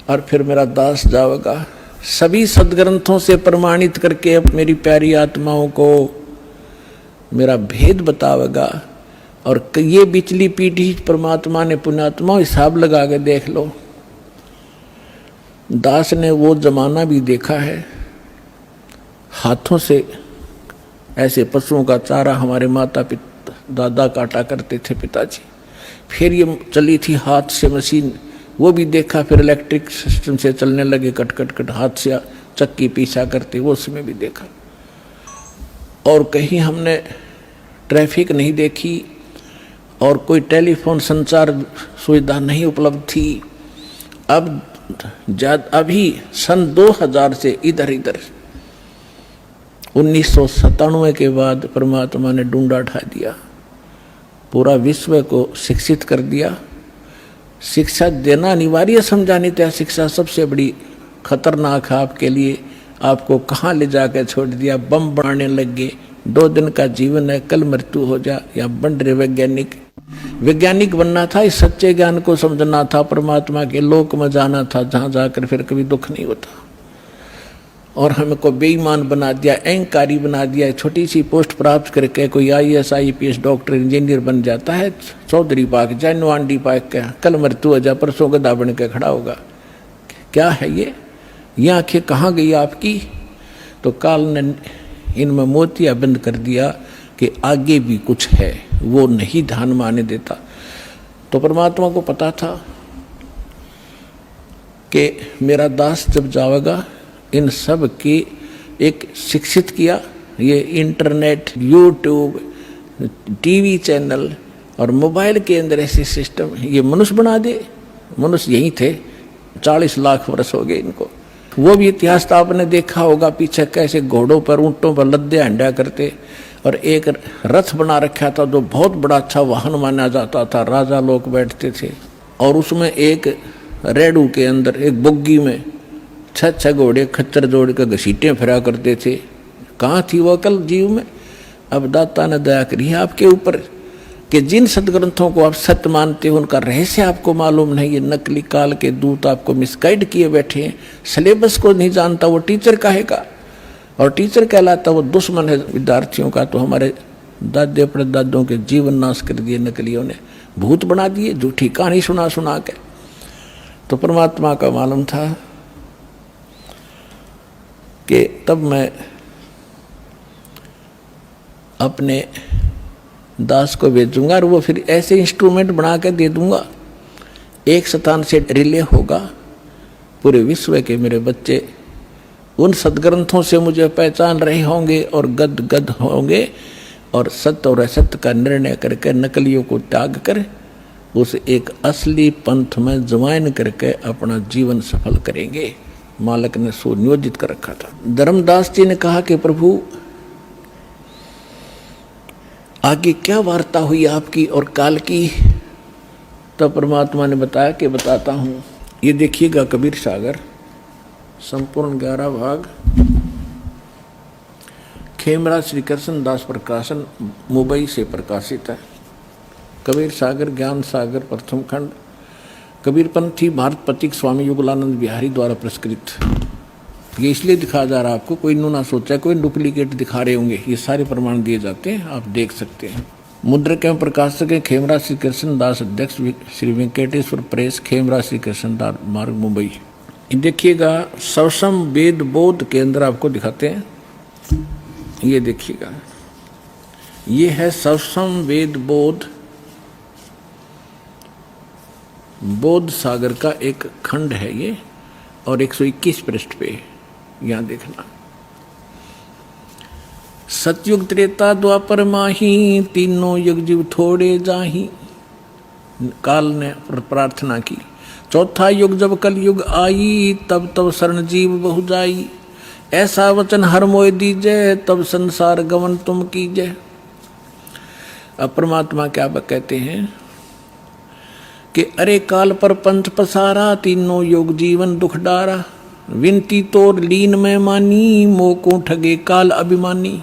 और फिर मेरा दास जावेगा सभी सदग्रंथों से प्रमाणित करके अब मेरी प्यारी आत्माओं को मेरा भेद बतावेगा। और ये बिचली पीढ़ी परमात्मा ने पुण्यात्मा हिसाब लगा के देख लो, दास ने वो जमाना भी देखा है, हाथों से ऐसे पशुओं का चारा हमारे माता पिता दादा काटा करते थे पिताजी। फिर ये चली थी हाथ से मशीन, वो भी देखा। फिर इलेक्ट्रिक सिस्टम से चलने लगे, कट कट कट हाथ से चक्की पीछा करते, वो उसमें भी देखा। और कहीं हमने ट्रैफिक नहीं देखी और कोई टेलीफोन संचार सुविधा नहीं उपलब्ध थी। अब अभी सन 2000 से इधर 1997 के बाद परमात्मा ने डूंडा उठा दिया, पूरा विश्व को शिक्षित कर दिया। शिक्षा देना अनिवार्य समझा, नहीं तो शिक्षा सबसे बड़ी खतरनाक है आपके लिए। आपको कहाँ ले जाकर छोड़ दिया, बम बनाने लग गए। 2 दिन का जीवन है, कल मृत्यु हो जा। या बन रहे वैज्ञानिक बनना था, इस सच्चे ज्ञान को समझना था, परमात्मा के लोक में जाना था, जहाँ जाकर फिर कभी दुख नहीं होता। और हमको बेईमान बना दिया, अहंकारी बना दिया। छोटी सी पोस्ट प्राप्त करके कोई IAS IPS डॉक्टर इंजीनियर बन जाता है, चौधरी पाक जाए नवांडी पाक का, कल मृत्यु हो जा, परसों गधा बन के खड़ा होगा। क्या है ये आंखें कहाँ गई आपकी? तो काल ने इनमें मोतिया बंद कर दिया कि आगे भी कुछ है, वो नहीं ध्यान में आने देता। तो परमात्मा को पता था कि मेरा दास जब जाएगा, इन सब की एक शिक्षित किया। ये इंटरनेट, यूट्यूब, टीवी चैनल और मोबाइल के अंदर ऐसे सिस्टम ये मनुष्य बना दे। मनुष्य यही थे, 40 लाख वर्ष हो गए इनको। वो भी इतिहास तो आपने देखा होगा, पीछे कैसे घोड़ों पर ऊंटों पर लद्दे हंडा करते, और एक रथ बना रखा था जो बहुत बड़ा अच्छा वाहन माना जाता था, राजा लोग बैठते थे। और उसमें एक रेडू के अंदर एक बुग्गी में 6 घोड़े खच्चर जोड़ के घसीटे फिरा करते थे। कहाँ थी वो अकल जीव में? अब दाता ने दया करी है आपके ऊपर कि जिन सदग्रंथों को आप सत्य मानते हो उनका रहस्य आपको मालूम नहीं। ये नकली काल के दूत आपको मिसगाइड किए बैठे हैं। सिलेबस को नहीं जानता वो टीचर काहेगा, और टीचर कहलाता वो दुश्मन है विद्यार्थियों का। तो हमारे दादे परदादों के जीवन नाश कर दिए नकलियों ने, भूत बना दिए, झूठी कहानी सुना सुना के। तो परमात्मा का मालूम था कि तब मैं अपने दास को भेजूंगा और वो फिर ऐसे इंस्ट्रूमेंट बना के दे दूंगा, एक स्थान से रिले होगा पूरे विश्व के मेरे बच्चे उन सदग्रंथों से मुझे पहचान रहे होंगे और गद गद होंगे, और सत्य और असत्य का निर्णय करके नकलियों को त्याग कर उस एक असली पंथ में ज्वाइन करके अपना जीवन सफल करेंगे। मालक ने सुनियोजित कर रखा था। धर्मदास जी ने कहा कि प्रभु आगे क्या वार्ता हुई आपकी और काल की? तब परमात्मा ने बताया कि बताता हूँ। ये देखिएगा कबीर सागर संपूर्ण 11 भाग, खेमरा श्री कृष्ण दास प्रकाशन मुंबई से प्रकाशित है। कबीर सागर ज्ञान सागर प्रथम खंड, कबीरपंथी भारत पथिक स्वामी युगलानंद बिहारी द्वारा पुरस्कृत। ये इसलिए दिखाया जा रहा है आपको, कोई इन्हों ना सोचा कोई डुप्लीकेट दिखा रहे होंगे। ये सारे प्रमाण दिए जाते हैं, आप देख सकते हैं। मुद्रक एवं प्रकाशक हैं खेमरा श्री कृष्ण दास, अध्यक्ष श्री वेंकटेश्वर प्रेस, खेमरा श्री कृष्ण दास मार्ग मुंबई। देखिएगा सवसम वेद बोध के अंदर आपको दिखाते हैं। ये देखिएगा, ये है सवसम वेद बोध, बोध सागर का एक खंड है ये, और 121 पृष्ठ पे यहां देखना। सतयुग त्रेता द्वापर माही, तीनों युग जीव थोड़े जाही। काल ने प्रार्थना की, चौथा युग जब कल युग आई, तब तब शरण जीव बहु जाई। ऐसा वचन हर मोय दीजय, तब संसार गमन तुम कीजय। अब परमात्मा क्या कहते हैं कि अरे काल पर पंथ पसारा, तीनों योग जीवन दुख डारा। विनती तोर लीन में मानी, मोको ठगे काल अभिमानी।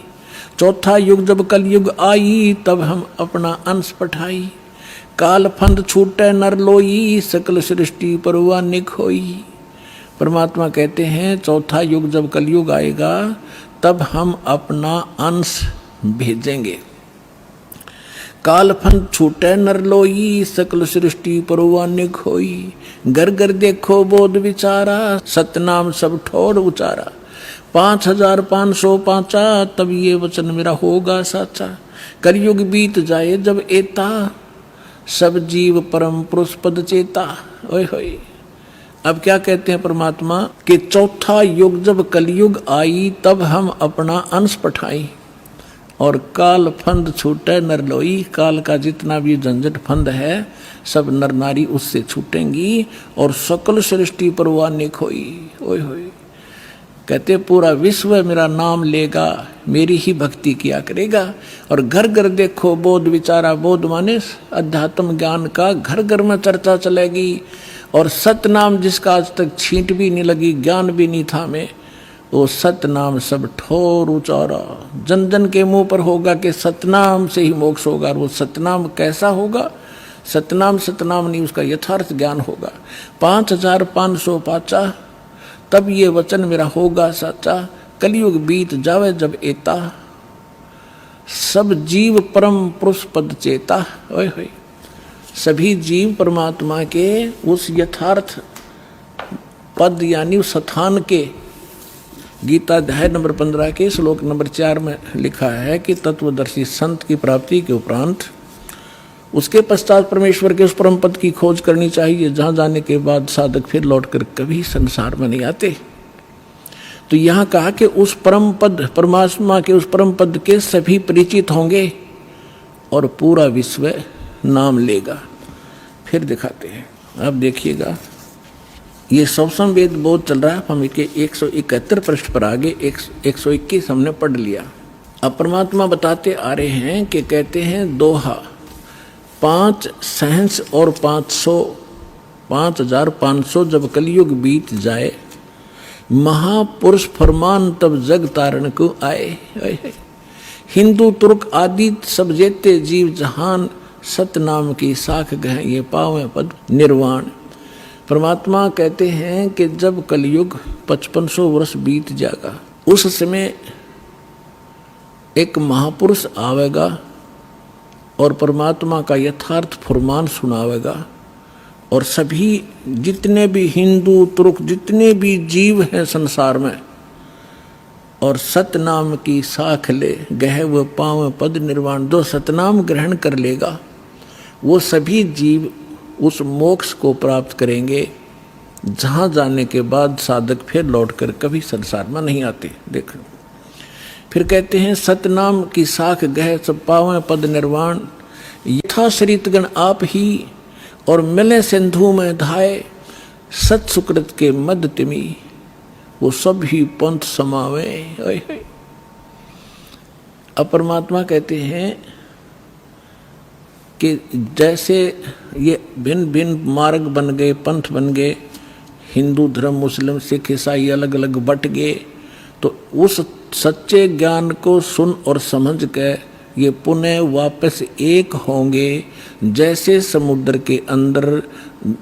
चौथा युग जब कल युग आई, तब हम अपना अंश पठाई। काल फंद छूटे नर लोई, सकल सृष्टि परवानिक होई। परमात्मा कहते हैं चौथा युग जब कलयुग आएगा तब हम अपना अंश भेजेंगे। कालफन छूटे नर लोई, सकल सृष्टि परवाने खोई। घर घर देखो बोध विचारा, सतनाम सब ठोर उचारा। 5505 तब ये वचन मेरा होगा साचा। कलयुग बीत जाए जब एता, सब जीव परम पुरुष पद चेता। ओए होए। अब क्या कहते हैं परमात्मा कि चौथा युग जब कलयुग आई तब हम अपना अंश पठाई और काल फंद छूटे नर लोई। काल का जितना भी झंझट फंद है सब नर नारी उससे छूटेंगी और सकल सृष्टि परवाने खोई। ओए होए। कहते पूरा विश्व मेरा नाम लेगा, मेरी ही भक्ति किया करेगा। और घर घर देखो बोध विचारा, बोध माने अध्यात्म ज्ञान का घर घर में चर्चा चलेगी। और सतनाम जिसका आज तक छींट भी नहीं लगी, ज्ञान भी नहीं था में, वो सतनाम सब ठोर उचारा। जन जन के मुंह पर होगा कि सतनाम से ही मोक्ष होगा। और वो सतनाम कैसा होगा? सतनाम सतनाम नहीं, उसका यथार्थ ज्ञान होगा। 5505 तब ये वचन मेरा होगा साचा। कलयुग बीत जावे जब एता, सब जीव परम पुरुष पद चेता। ओए होए। सभी जीव परमात्मा के उस यथार्थ पद यानी उस स्थान के, गीता अध्याय नंबर 15 के श्लोक नंबर 4 में लिखा है कि तत्वदर्शी संत की प्राप्ति के उपरांत उसके पश्चात परमेश्वर के उस परम पद की खोज करनी चाहिए, जहाँ जाने के बाद साधक फिर लौटकर कभी संसार में नहीं आते। तो यहाँ कहा कि उस परम पद, परमात्मा के उस परम पद के सभी परिचित होंगे और पूरा विश्व नाम लेगा। फिर दिखाते हैं। अब देखिएगा, ये सवसम वेद बोध चल रहा है। हम इसके 171 पृष्ठ पर आगे 121 हमने पढ़ लिया। अब परमात्मा बताते आ रहे हैं कि कहते हैं दोहा 5 सहंस और 5500 जब कलयुग बीत जाए, महापुरुष फरमान तब जग तारण को आए। हिंदू तुर्क आदि सब जेते जीव जहान, सतनाम की साख गह ये पावे पद निर्वाण। परमात्मा कहते हैं कि जब कलयुग 5500 वर्ष बीत जाएगा, उस समय एक महापुरुष आवेगा और परमात्मा का यथार्थ फरमान सुनावेगा। और सभी जितने भी हिंदू तुर्क जितने भी जीव हैं संसार में, और सतनाम की साख ले गह व पाव पद निर्वाण। जो सतनाम ग्रहण कर लेगा वो सभी जीव उस मोक्ष को प्राप्त करेंगे, जहाँ जाने के बाद साधक फिर लौटकर कभी संसार में नहीं आते। देखो फिर कहते हैं सतनाम की साख गह सब पावें पद निर्वाण। यथा शरीतगण आप ही और मिले सिंधु में धाये, सत सुकृत के मद तिमी वो सब ही पंथ समावे। अब परमात्मा कहते हैं कि जैसे ये भिन्न भिन्न मार्ग बन गए, पंथ बन गए, हिंदू धर्म, मुस्लिम, सिख, ईसाई अलग अलग बट गए, तो उस सच्चे ज्ञान को सुन और समझ के ये पुनः वापस एक होंगे। जैसे समुद्र के अंदर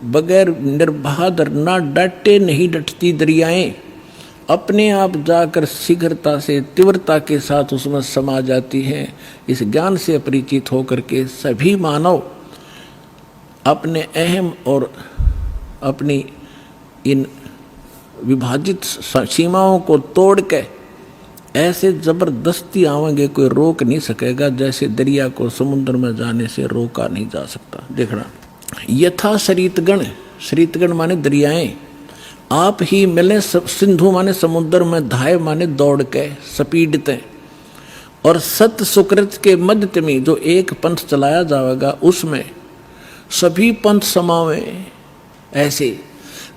बगैर निर्बाध ना डटे नहीं डटती दरियाएं, अपने आप जाकर शीघ्रता से तीव्रता के साथ उसमें समा जाती हैं। इस ज्ञान से परिचित होकर के सभी मानव अपने अहम और अपनी इन विभाजित सीमाओं को तोड़ के ऐसे जबरदस्ती आवेंगे, कोई रोक नहीं सकेगा। जैसे दरिया को समुद्र में जाने से रोका नहीं जा सकता। देखना, यथा शरीतगण, शरीतगण माने दरियाएं, आप ही मिले सिंधु माने समुद्र में, धाय माने दौड़ के स्पीडते, और सत सुकृत के मध्य में जो एक पंथ चलाया जाएगा उसमें सभी पंथ समावे। ऐसे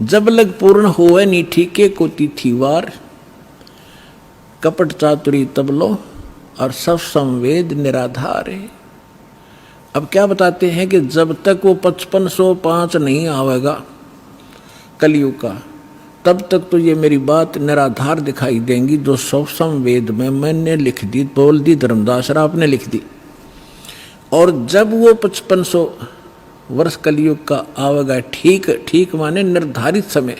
जब लग पूर्ण होए नी ठीके को तिथिवार, कपट चातुरी तबलो और सब संवेद निराधार है। अब क्या बताते हैं कि जब तक वो 5505 नहीं आवेगा कलयुग का, तब तक तो ये मेरी बात निराधार दिखाई देंगी जो सब संवेद में मैंने लिख दी, बोल दी, धर्मदास राव ने लिख दी। और जब वो 5500 वर्ष कलयुग का आवेगा, ठीक ठीक माने निर्धारित समय,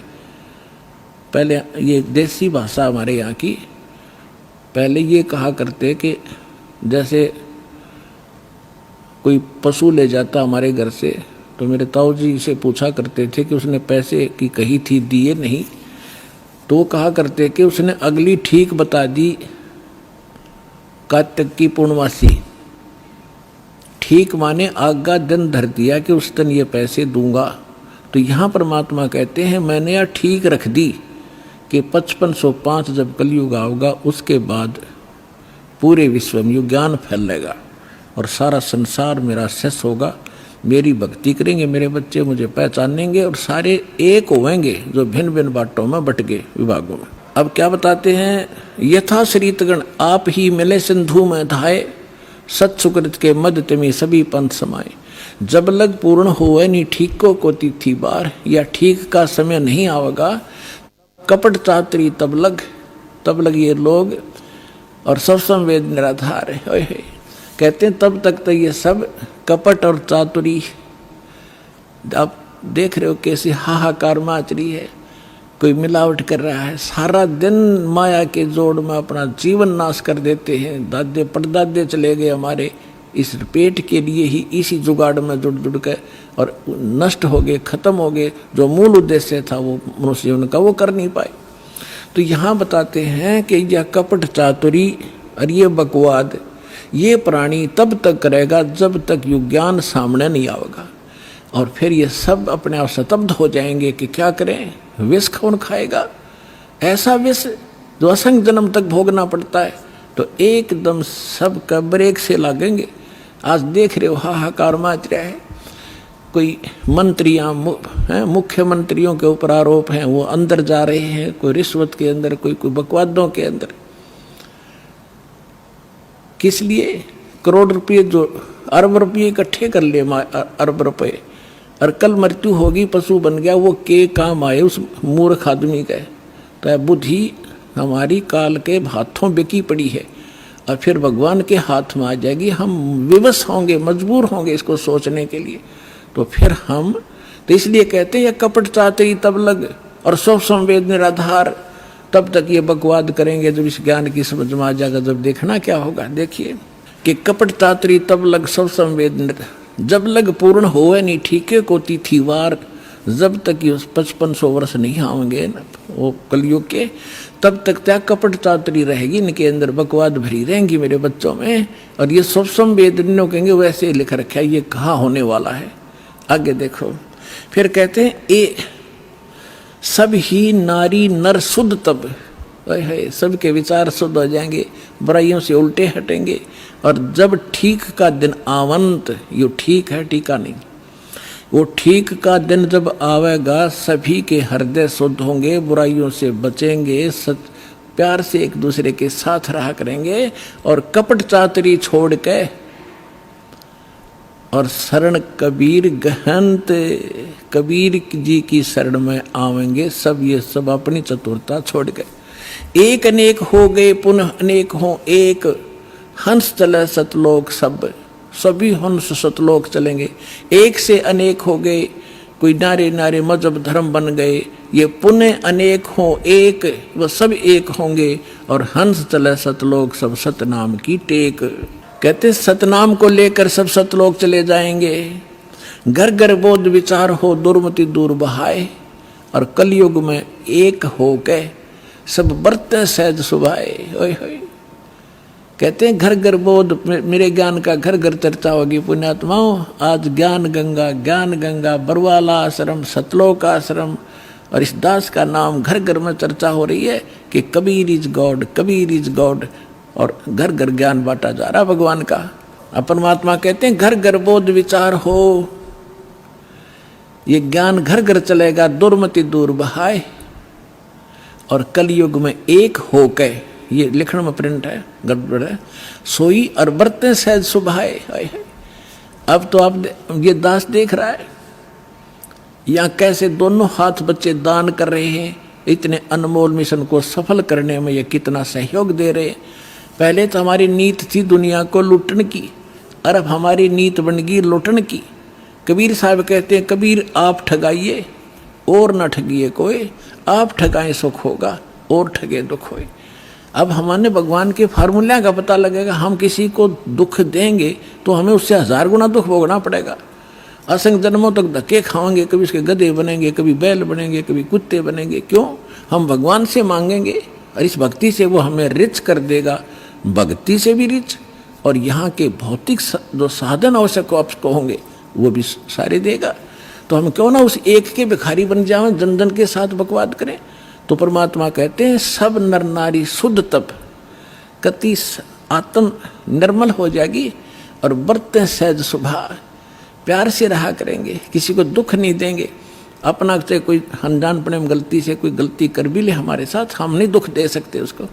पहले ये देसी भाषा हमारे यहाँ की, पहले ये कहा करते कि जैसे कोई पशु ले जाता हमारे घर से, तो मेरे ताऊ जी से पूछा करते थे कि उसने पैसे की कही थी, दिए नहीं, तो वो कहा करते कि उसने अगली ठीक बता दी कार्तिक की पूर्णमासी। ठीक माने आगा दिन धर दिया कि उस दिन ये पैसे दूंगा। तो यहाँ परमात्मा कहते हैं मैंने यह ठीक रख दी कि 5505 जब कलयुग आओगा उसके बाद पूरे विश्व में ज्ञान फैलेगा और सारा संसार मेरा शेष होगा। मेरी भक्ति करेंगे मेरे बच्चे, मुझे पहचानेंगे और सारे एक होंगे जो भिन्न भिन्न बाटों में बट गए विभागों में। अब क्या बताते हैं, यथा श्रीतगण आप ही मिले सिंधु में धाये, सत सुकृत के मध्य तिमी सभी पंथ समाये। जब लग पूर्ण हुए नहीं ठीक को कोती थी बार, या ठीक का समय नहीं आवेगा कपट चातरी तब लग ये लोग और सब संवेद निराधार है। कहते हैं तब तक तो ये सब कपट और चातुरी, आप देख रहे हो कैसे हाहाकार माच रही है, कोई मिलावट कर रहा है, सारा दिन माया के जोड़ में अपना जीवन नाश कर देते हैं। दादे परदादे चले गए हमारे इस पेट के लिए ही, इसी जुगाड़ में जुड़ के और नष्ट हो गए, खत्म हो गए। जो मूल उद्देश्य था वो मनुष्य जीवन का वो कर नहीं पाए। तो यहाँ बताते हैं कि यह कपट चातुरी और ये बकवाद ये प्राणी तब तक करेगा जब तक युग ज्ञान सामने नहीं आएगा, और फिर ये सब अपने आप स्तब्ध हो जाएंगे कि क्या करें, विष कौन खाएगा, ऐसा विष जो असंख्य जन्म तक भोगना पड़ता है। तो एकदम सब का ब्रेक से लागेंगे। आज देख रहे हो हाहाकार मच रहा है, कोई मंत्रियां मुख्यमंत्रियों के ऊपर आरोप हैं, वो अंदर जा रहे हैं, कोई रिश्वत के अंदर, कोई बकवादों के अंदर। किस लिए? करोड़ रुपये जो अरब रुपये इकट्ठे कर ले, अरब रुपये, और कल मृत्यु होगी, पशु बन गया, वो के काम आए उस मूर्ख आदमी का। तो बुद्धि हमारी काल के हाथों बिकी पड़ी है और फिर भगवान के हाथ में आ जाएगी। हम विवश होंगे, मजबूर होंगे इसको सोचने के लिए। तो फिर हम तो इसलिए कहते हैं कपट चातरी तब लग और सब संवेद निराधार, तब तक ये बकवाद करेंगे जब इस ज्ञान की समझ में आ जाएगा। जब देखना क्या होगा, देखिए कि कपट चातरी तब लग सब संवेद, जब लग पूर्ण होए नहीं ठीके को तिथि वार, जब तक ये 5500 वर्ष नहीं आएंगे ना वो कलयुग के, तब तक त्या कपट चातरी रहेगी, इनके अंदर बकवाद भरी रहेंगी मेरे बच्चों में। और ये सब संवेद कहेंगे वैसे लिख रखा है, ये कहाँ होने वाला है। आगे देखो फिर कहते हैं ए सब ही नारी नर शुद्ध तब, सबके विचार शुद्ध हो जाएंगे, बुराइयों से उल्टे हटेंगे। और जब ठीक का दिन आवंत, यो ठीक है टीका नहीं, वो ठीक का दिन जब आवेगा सभी के हृदय शुद्ध होंगे, बुराइयों से बचेंगे, प्यार से एक दूसरे के साथ रहा करेंगे और कपट चातरी छोड़ के और शरण कबीर गहंत, कबीर जी की शरण में आवेंगे सब। ये सब अपनी चतुरता छोड़ गए। एक अनेक हो गए पुनः अनेक हो एक, हंस चले सतलोक सब, सभी हंस सतलोक चलेंगे। एक से अनेक हो गए, कोई नारे नारे मजहब धर्म बन गए, ये पुनः अनेक हो एक, वह सब एक होंगे और हंस चले सतलोक सब सतनाम की टेक। कहते सतनाम को लेकर सब सतलोक चले जाएंगे। घर घर बोध विचार हो दुर्मति दूर बहाए, और कलयुग में एक हो के सब बरते सहज सुभाए। ओए होए कहते हैं घर घर बोध, मेरे ज्ञान का घर घर चर्चा होगी पुण्यात्माओं। आज ज्ञान गंगा बरवाला आश्रम, सतलोक आश्रम और इस दास का नाम घर घर में चर्चा हो रही है कि कबीर इज गॉड, और घर घर ज्ञान बांटा जा रहा भगवान का। अब परमात्मा कहते हैं घर घर बोध विचार हो, ये ज्ञान घर घर चलेगा, दुर्मति दूर बहाए, और कलयुग में एक हो के, ये लिखण में प्रिंट है गड़बड़ है, सोई और बरते सहज सुभाए। अब तो आप ये दास देख रहा है यहाँ कैसे दोनों हाथ बच्चे दान कर रहे हैं, इतने अनमोल मिशन को सफल करने में ये कितना सहयोग दे रहे हैं। पहले तो हमारी नीत थी दुनिया को लूटने की, और अब हमारी नीत बन गई लूटने की। कबीर साहब कहते हैं कबीर आप ठगाइए और न ठगिए कोई, आप ठगाए सुख होगा और ठगे दुख होए। अब हमारे भगवान के फार्मूला का पता लगेगा। हम किसी को दुख देंगे तो हमें उससे 1000 गुना दुख भोगना पड़ेगा। असंख्य जन्मों तक धक्के खाएंगे, कभी उसके गधे बनेंगे, कभी बैल बनेंगे, कभी कुत्ते बनेंगे। क्यों? हम भगवान से मांगेंगे और इस भक्ति से वो हमें रिच कर देगा, भक्ति से भी रिच, और यहाँ के भौतिक जो साधन आवश्यक आपको होंगे वो भी सारे देगा। तो हम क्यों ना उस एक के भिखारी बन जाएं, जन जन के साथ बकवाद करें। तो परमात्मा कहते हैं सब नर नारी शुद्ध तप कति आत्म निर्मल हो जाएगी और बरतें सहज स्वभाव, प्यार से रहा करेंगे, किसी को दुख नहीं देंगे। अपना से कोई अनजानपने में गलती से कोई गलती कर भी ले हमारे साथ, हम नहीं दुख दे सकते उसको।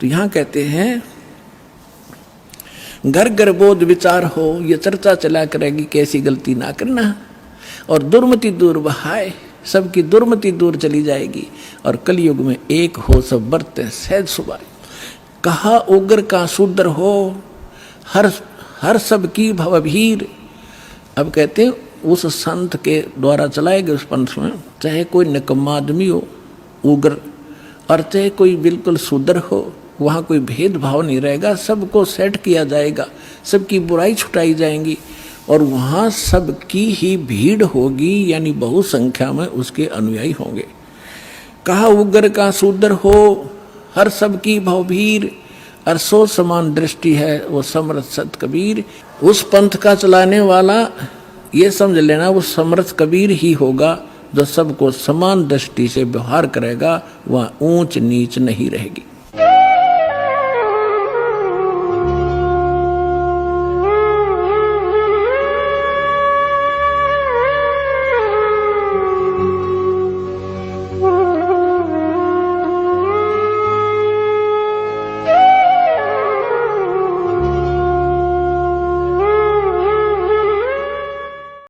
तो यहाँ कहते हैं घर घर बोध विचार हो, ये चर्चा चला करेगी कैसी गलती ना करना, और दुर्मति दूर बहाए, सबकी दुर्मति दूर चली जाएगी, और कलयुग में एक हो सब बरते सहज सुबह। कहा उग्र का शूद्र हो, हर सब की भवभीर। अब कहते हैं उस संत के द्वारा चलाए गए उस पंथ में चाहे कोई निकम्मा आदमी हो उग्र, और चाहे कोई बिल्कुल शूद्र हो, वहाँ कोई भेदभाव नहीं रहेगा, सबको सेट किया जाएगा, सबकी बुराई छुटाई जाएंगी, और वहाँ सबकी ही भीड़ होगी, यानी बहु संख्या में उसके अनुयायी होंगे। कहा उग्र का शूद्र हो, हर सबकी भवभीर, और सो समान दृष्टि है वो समर्थ सत कबीर। उस पंथ का चलाने वाला ये समझ लेना वो समर्थ कबीर ही होगा, जो सबको समान दृष्टि से व्यवहार करेगा, वह ऊंच नीच नहीं रहेगी।